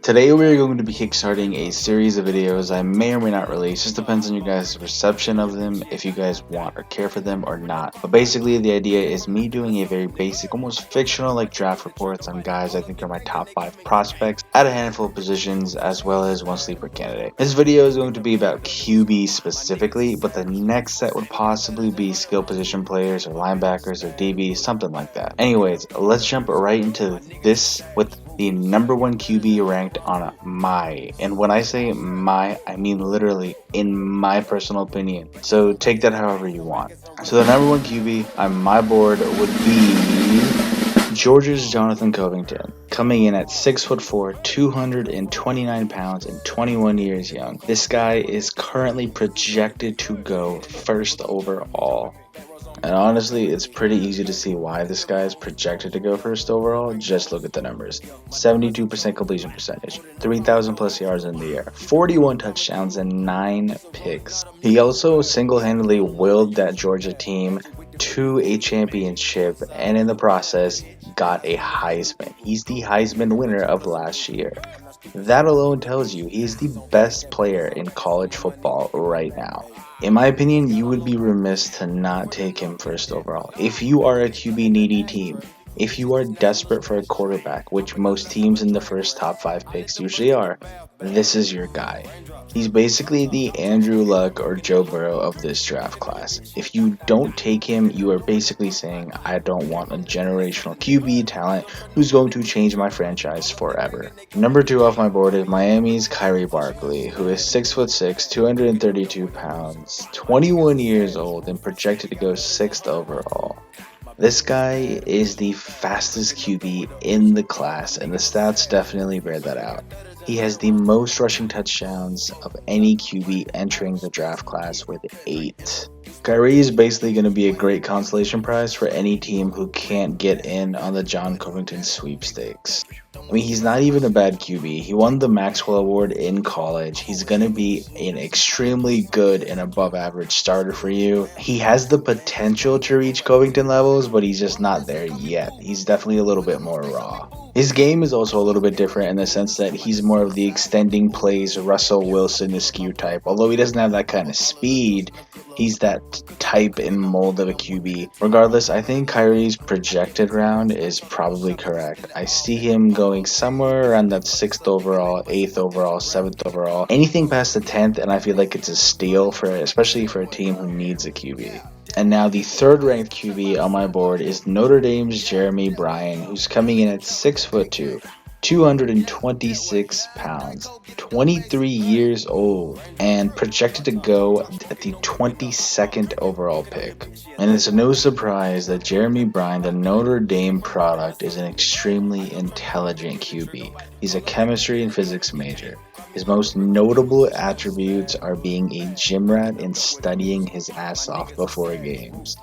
Today we're going to be kickstarting a series of videos I may or may not release. Just depends on your guys' perception of them, if you guys want or care for them or not. But basically the idea is me doing a very basic, almost fictional like draft reports on guys I think are my top 5 prospects at a handful of positions, as well as one sleeper candidate. This video is going to be about QB specifically, but the next set would possibly be skill position players or linebackers or DB, something like that. Anyways, let's jump right into this with the number 1 QB ranked on my, and when I say my, I mean literally in my personal opinion. So take that however you want. So the number 1 QB on my board would be Georgia's Jonathan Covington, coming in at 6'4", 229 pounds, and 21 years young. This guy is currently projected to go first overall. And honestly, it's pretty easy to see why this guy is projected to go first overall. Just look at the numbers. 72% completion percentage, 3,000 plus yards in the air, 41 touchdowns, and 9 picks. He also single-handedly willed that Georgia team to a championship, and in the process got a Heisman. He's the Heisman winner of last year. That alone tells you he's the best player in college football right now. In my opinion, you would be remiss to not take him first overall. If you are a QB needy team, if you are desperate for a quarterback, which most teams in the first top 5 picks usually are, this is your guy. He's basically the Andrew Luck or Joe Burrow of this draft class. If you don't take him, you are basically saying, I don't want a generational QB talent who's going to change my franchise forever. Number 2 off my board is Miami's Kyrie Barkley, who is 6'6", 232 pounds, 21 years old, and projected to go 6th overall. This guy is the fastest QB in the class, and the stats definitely bear that out. He has the most rushing touchdowns of any QB entering the draft class with 8. Kyrie is basically going to be a great consolation prize for any team who can't get in on the John Covington sweepstakes. I mean, he's not even a bad QB. He won the Maxwell Award in college. He's going to be an extremely good and above average starter for you. He has the potential to reach Covington levels, but he's just not there yet. He's definitely a little bit more raw. His game is also a little bit different in the sense that he's more of the extending plays Russell Wilson askew type. Although he doesn't have that kind of speed, he's that type and mold of a QB. Regardless, I think Kyrie's projected round is probably correct. I see him going somewhere around that 6th overall, 8th overall, 7th overall. Anything past the 10th, and I feel like it's a steal, especially for a team who needs a QB. And now the 3rd ranked QB on my board is Notre Dame's Jeremy Bryan, who's coming in at 6'2", 226 pounds, 23 years old, and projected to go at the 22nd overall pick. And it's no surprise that Jeremy Bryan, the Notre Dame product, is an extremely intelligent QB. He's a chemistry and physics major. His most notable attributes are being a gym rat and studying his ass off before games.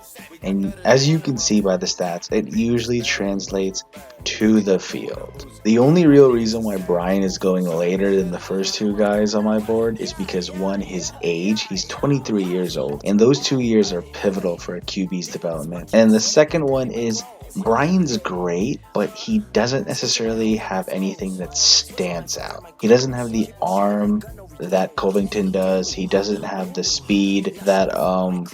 And as you can see by the stats, it usually translates to the field. The only real reason why Bryan is going later than the first 2 guys on my board is because 1, his age, he's 23 years old, and those 2 years are pivotal for a QB's development. And the second one is Bryan's great, but he doesn't necessarily have anything that stands out. He doesn't have the arm that Covington does. He doesn't have the speed that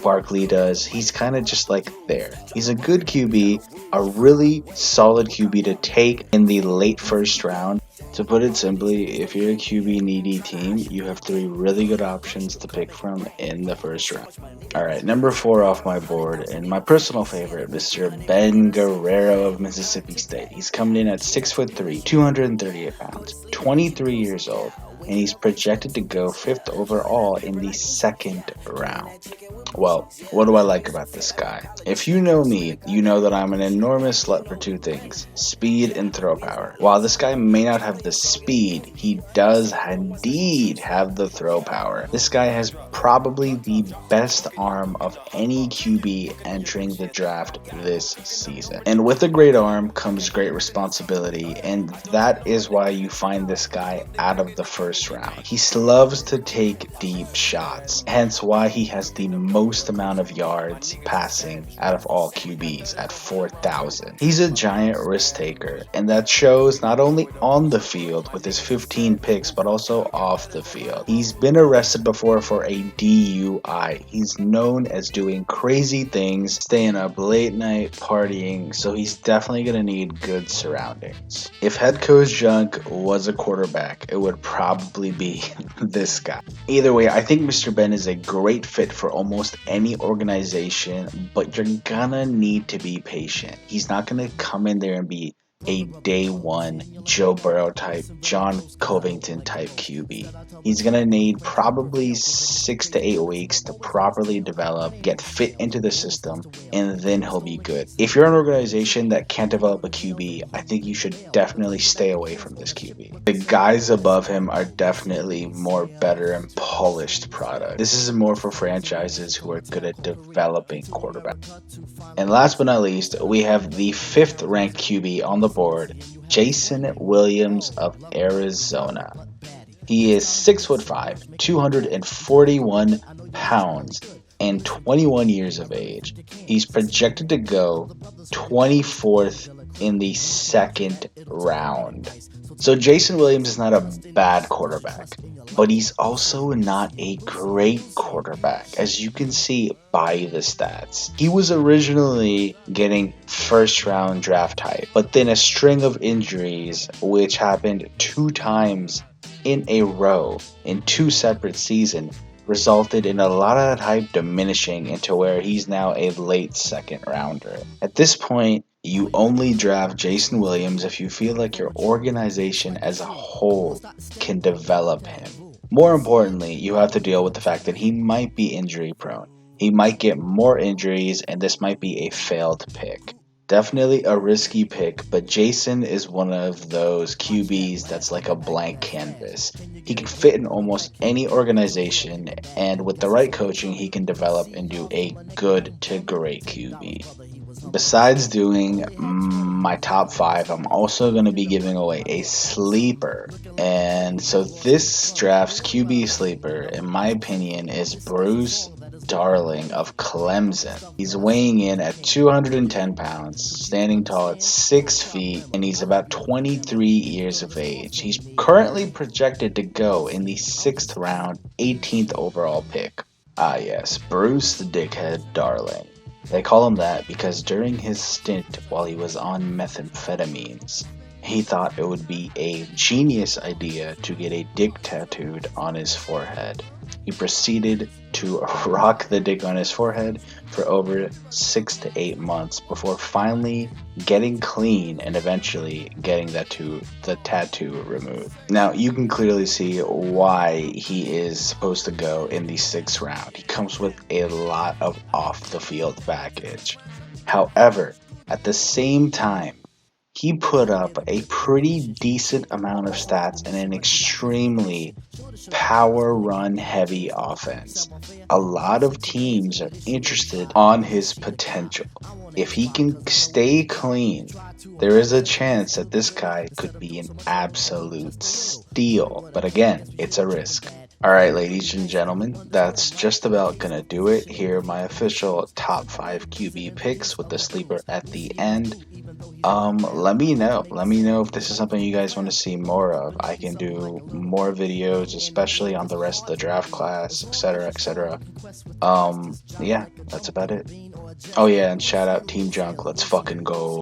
Barkley does. He's kind of just like there. He's a good QB, a really solid QB to take in the late first round. To put it simply, if you're a QB needy team, you have 3 really good options to pick from in the first round. Alright, number 4 off my board, and my personal favorite, Mr. Ben Guerrero of Mississippi State. He's coming in at 6'3", 238 pounds, 23 years old, and he's projected to go 5th overall in the 2nd round. Well, what do I like about this guy? If you know me, you know that I'm an enormous slut for 2 things: speed and throw power. While this guy may not have the speed, he does indeed have the throw power. This guy has probably the best arm of any QB entering the draft this season. And with a great arm comes great responsibility, and that is why you find this guy out of the first first round. He loves to take deep shots, hence why he has the most amount of yards passing out of all QBs at 4,000. He's a giant risk taker, and that shows not only on the field with his 15 picks, but also off the field. He's been arrested before for a DUI. He's known as doing crazy things, staying up late night, partying, so he's definitely going to need good surroundings. If head coach junk was a quarterback, it would probably be this guy. Either way, I think Mr. Ben is a great fit for almost any organization, but you're gonna need to be patient. He's not gonna come in there and be a day one Joe Burrow type, John Covington type QB. He's gonna need probably 6 to 8 weeks to properly develop, get fit into the system, and then he'll be good. If you're an organization that can't develop a QB, I think you should definitely stay away from this QB. The guys above him are definitely more better and polished product. This is more for franchises who are good at developing quarterbacks. And last but not least, we have the 5th ranked QB on the board, Jason Williams of Arizona. He is 6'5", 241 pounds, and 21 years of age. He's projected to go 24th in the 2nd round. So Jason Williams is not a bad quarterback, but he's also not a great quarterback, as you can see by the stats. He was originally getting first round draft hype, but then a string of injuries, which happened 2 times in a row in 2 separate seasons, resulted in a lot of that hype diminishing into where he's now a late 2nd rounder. At this point, you only draft Jason Williams if you feel like your organization as a whole can develop him. More importantly, you have to deal with the fact that he might be injury prone. He might get more injuries, and this might be a failed pick. Definitely a risky pick, but Jason is one of those QBs that's like a blank canvas. He can fit in almost any organization, and with the right coaching, he can develop into a good to great QB. Besides doing my top 5, I'm also going to be giving away a sleeper. And so this draft's QB sleeper, in my opinion, is Bruce Darling of Clemson. He's weighing in at 210 pounds, standing tall at 6 feet, and he's about 23 years of age. He's currently projected to go in the 6th round, 18th overall pick. Ah yes, Bruce the Dickhead Darling. They call him that because during his stint while he was on methamphetamines, he thought it would be a genius idea to get a dick tattooed on his forehead. He proceeded to rock the dick on his forehead for over 6 to 8 months before finally getting clean and eventually getting the tattoo removed. Now, you can clearly see why he is supposed to go in the 6th round. He comes with a lot of off-the-field baggage. However, at the same time, he put up a pretty decent amount of stats in an extremely power run heavy offense. A lot of teams are interested on his potential. If he can stay clean, there is a chance that this guy could be an absolute steal. But again, it's a risk. Alright, ladies and gentlemen, that's just about gonna do it. Here are my official top 5 QB picks with the sleeper at the end. Let me know if this is something you guys want to see more of. I can do more videos, especially on the rest of the draft class, etc. Yeah, that's about it. Oh yeah, and shout out Team Junk, let's fucking go.